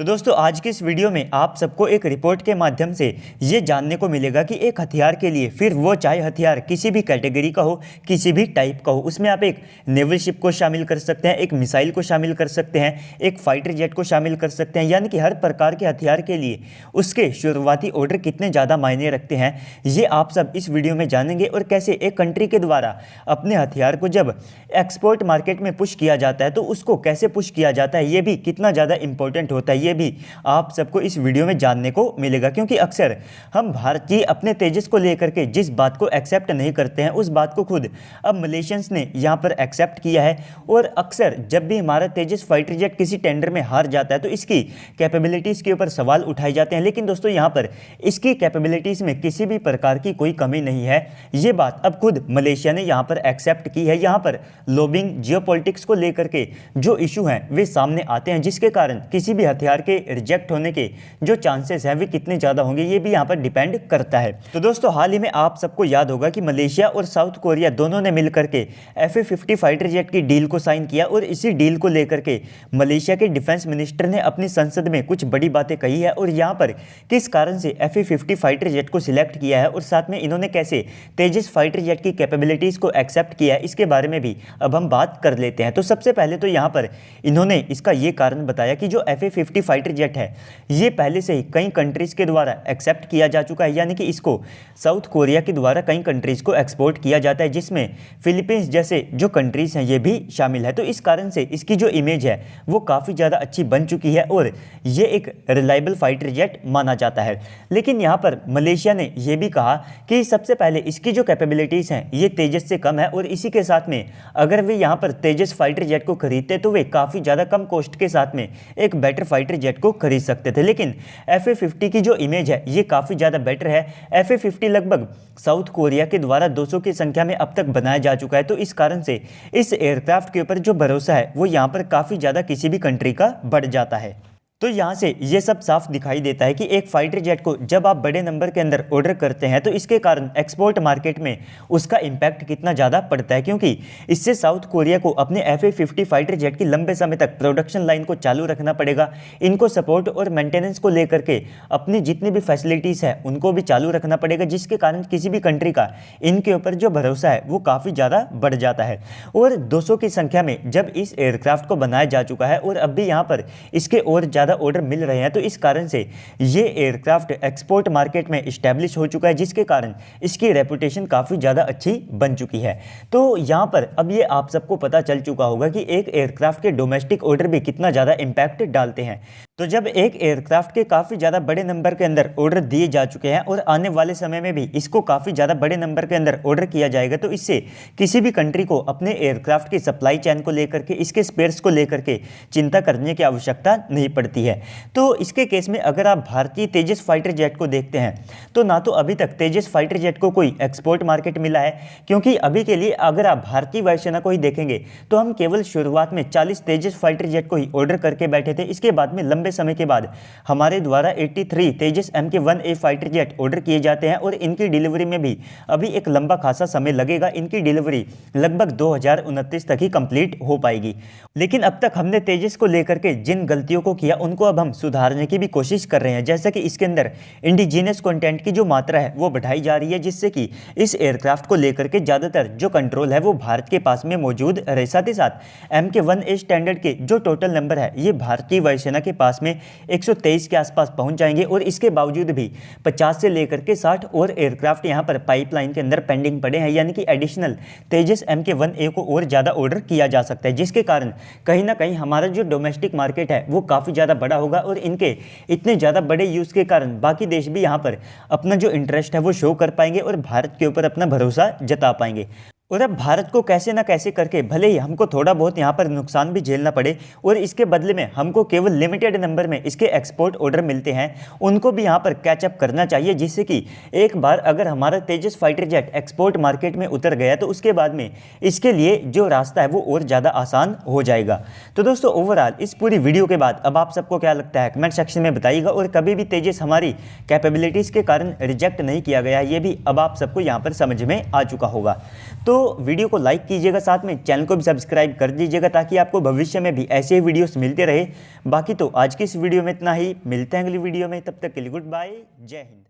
तो दोस्तों आज की इस वीडियो में आप सबको एक रिपोर्ट के माध्यम से ये जानने को मिलेगा कि एक हथियार के लिए, फिर वो चाहे हथियार किसी भी कैटेगरी का हो, किसी भी टाइप का हो, उसमें आप एक नेवल शिप को शामिल कर सकते हैं, एक मिसाइल को शामिल कर सकते हैं, एक फाइटर जेट को शामिल कर सकते हैं। यानी कि हर प्रकार के हथियार के लिए उसके शुरुआती ऑर्डर कितने ज़्यादा मायने रखते हैं, ये आप सब इस वीडियो में जानेंगे। और कैसे एक कंट्री के द्वारा अपने हथियार को जब एक्सपोर्ट मार्केट में पुश किया जाता है तो उसको कैसे पुश किया जाता है, ये भी कितना ज़्यादा इंपॉर्टेंट होता है, ये भी आप सबको इस वीडियो में जानने को मिलेगा। क्योंकि अक्सर हम भारतीय अपने तेजस को लेकर के जिस बात को एक्सेप्ट नहीं करते हैं, उस बात को खुद अब मलेशियंस ने यहाँ पर एक्सेप्ट किया है। और अक्सर जब भी हमारा तेजस फाइटर जेट किसी टेंडर में हार जाता है तो इसकी कैपेबिलिटीज़ के ऊपर सवाल उठाए जाते हैं। लेकिन दोस्तों यहाँ पर इसकी कैपेबिलिटीज़ में किसी भी प्रकार की कोई कमी नहीं है, ये बात अब खुद मलेशिया ने यहाँ पर एक्सेप्ट की है। यहाँ पर लॉबिंग, जियोपॉलिटिक्स को लेकर के जो इशू हैं वे सामने आते हैं, जिसके कारण किसी भी हथियार के रिजेक्ट होने के जो चांसेस हैं वे कितने ज़्यादा होंगे, ये भी यहाँ पर डिपेंड करता है। तो दोस्तों हाल ही में आप सबको याद होगा कि मलेशिया और साउथ कोरिया दोनों ने मिलकर के FA-50 फाइटर जेट की डील को साइन किया। और इसी डील को लेकर के मलेशिया के डिफेंस मिनिस्टर ने अपनी संसद में कुछ बड़ी बातें कही है। और यहाँ पर किस कारण से FA-50 फाइटर जेट को सिलेक्ट किया है और साथ में इन्होंने कैसे तेजस फाइटर जेट की कैपेबिलिटीज़ को एक्सेप्ट किया है, इसके बारे में भी अब हम बात कर लेते हैं। तो सबसे पहले तो यहाँ पर इन्होंने इसका ये कारण बताया कि जो FA-50 फाइटर जेट है ये पहले से ही कई कंट्रीज़ के द्वारा एक्सेप्ट किया जा चुका है। यानी कि इसको साउथ कोरिया के द्वारा कई कंट्रीज़ को एक्सपोर्ट किया जाता है, जिसमें फिलीपींस जैसे जो कंट्रीज़ हैं ये भी शामिल है। तो इस कारण से इसकी जो इमेज है वो काफ़ी ज़्यादा अच्छी बन चुकी है और ये एक रिलायबल फाइटर जेट माना जाता है। लेकिन यहाँ पर मलेशिया ने यह भी कहा कि सबसे पहले इसकी जो कैपेबिलिटीज़ हैं ये तेजस से कम है और इसी के साथ में अगर वे यहाँ पर तेजस फाइटर जेट को खरीदते तो वे काफ़ी ज़्यादा कम कॉस्ट के साथ में एक बेटर फाइटर जेट को खरीद सकते थे। लेकिन FA-50 की जो इमेज है ये काफ़ी ज़्यादा बेटर है। FA-50 लगभग साउथ कोरिया के द्वारा 200 की संख्या में अब तक बनाया जा चुका है। तो इस कारण से इस एयरक्राफ्ट के ऊपर जो भरोसा है वो यहाँ पर काफ़ी ज़्यादा किसी भी कंट्री का बढ़ जाता है। तो यहाँ से ये सब साफ दिखाई देता है कि एक फाइटर जेट को जब आप बड़े नंबर के अंदर ऑर्डर करते हैं तो इसके कारण एक्सपोर्ट मार्केट में उसका इम्पैक्ट कितना ज़्यादा पड़ता है। क्योंकि इससे साउथ कोरिया को अपने FA-50 फाइटर जेट की लंबे समय तक प्रोडक्शन लाइन को चालू रखना पड़ेगा, इनको सपोर्ट और मेंटेनेंस को लेकर के अपनी जितनी भी फैसिलिटीज़ है उनको भी चालू रखना पड़ेगा, जिसके कारण किसी भी कंट्री का इनके ऊपर जो भरोसा है वो काफ़ी ज़्यादा बढ़ जाता है। और 200 की संख्या में जब इस एयरक्राफ्ट को बनाया जा चुका है और अब भी यहाँ पर इसके और ज़्यादा ऑर्डर मिल रहे हैं, तो इस कारण से ये एयरक्राफ्ट एक्सपोर्ट मार्केट में इस्टेब्लिश हो चुका है, जिसके कारण इसकी रेपुटेशन काफ़ी ज़्यादा अच्छी बन चुकी है। तो यहाँ पर अब ये आप सबको पता चल चुका होगा कि एक एयरक्राफ्ट के डोमेस्टिक ऑर्डर भी कितना ज़्यादा इम्पैक्ट डालते हैं। तो जब एक एयरक्राफ्ट के काफ़ी ज़्यादा बड़े नंबर के अंदर ऑर्डर दिए जा चुके हैं और आने वाले समय में भी इसको काफ़ी ज़्यादा बड़े नंबर के अंदर ऑर्डर किया जाएगा, तो इससे किसी भी कंट्री को अपने एयरक्राफ्ट की सप्लाई चेन को लेकर के, इसके स्पेयर्स को लेकर के चिंता करने की आवश्यकता नहीं पड़ती है। तो इसके केस में अगर आप भारतीय तेजस फाइटर जेट को देखते हैं तो ना तो अभी तक तेजस फाइटर जेट को कोई एक्सपोर्ट मार्केट मिला है, क्योंकि अभी के लिए अगर आप भारतीय वायुसेना को ही देखेंगे तो हम केवल शुरुआत में 40 तेजस फाइटर जेट को ही ऑर्डर करके बैठे थे। इसके बाद में लंबे समय के बाद हमारे द्वारा 83 तेजस MK-1A फाइटर जेट ऑर्डर किए जाते हैं और इनकी डिलीवरी में भी अभी एक लंबा खासा समय लगेगा। इनकी डिलीवरी लगभग 2029 तक ही कंप्लीट हो पाएगी। लेकिन अब तक हमने तेजस को लेकर के जिन गलतियों को किया उनको अब हम सुधारने की भी कोशिश कर रहे हैं, जैसा कि इसके अंदर इंडिजीनियस कंटेंट की जो मात्रा है वो बढ़ाई जा रही है, जिससे कि इस एयरक्राफ्ट को लेकर के ज़्यादातर जो कंट्रोल है वो भारत के पास में मौजूद रहे। साथ ही साथ MK-1A स्टैंडर्ड के जो टोटल नंबर है ये भारतीय वायुसेना के पास में 123 के आसपास पहुंच जाएंगे। और इसके बावजूद भी 50 से लेकर के 60 और एयरक्राफ्ट यहां पर पाइपलाइन के अंदर पेंडिंग पड़े हैं। यानी कि एडिशनल तेजस MK-1A को और ज़्यादा ऑर्डर किया जा सकता है, जिसके कारण कहीं ना कहीं हमारा जो डोमेस्टिक मार्केट है वो काफ़ी ज़्यादा बड़ा होगा और इनके इतने ज़्यादा बड़े यूज़ के कारण बाकी देश भी यहाँ पर अपना जो इंटरेस्ट है वो शो कर पाएंगे और भारत के ऊपर अपना भरोसा जता पाएंगे। और अब भारत को कैसे ना कैसे करके भले ही हमको थोड़ा बहुत यहाँ पर नुकसान भी झेलना पड़े और इसके बदले में हमको केवल लिमिटेड नंबर में इसके एक्सपोर्ट ऑर्डर मिलते हैं, उनको भी यहाँ पर कैचअप करना चाहिए, जिससे कि एक बार अगर हमारा तेजस फाइटर जेट एक्सपोर्ट मार्केट में उतर गया तो उसके बाद में इसके लिए जो रास्ता है वो और ज़्यादा आसान हो जाएगा। तो दोस्तों ओवरऑल इस पूरी वीडियो के बाद अब आप सबको क्या लगता है कमेंट सेक्शन में बताइएगा। और कभी भी तेजस हमारी कैपेबिलिटीज़ के कारण रिजेक्ट नहीं किया गया, ये भी अब आप सबको यहाँ पर समझ में आ चुका होगा। तो तो वीडियो को लाइक कीजिएगा, साथ में चैनल को भी सब्सक्राइब कर दीजिएगा ताकि आपको भविष्य में भी ऐसे ही वीडियोस मिलते रहे। बाकी तो आज की इस वीडियो में इतना ही, मिलते हैं अगली वीडियो में, तब तक के लिए गुड बाय, जय हिंद।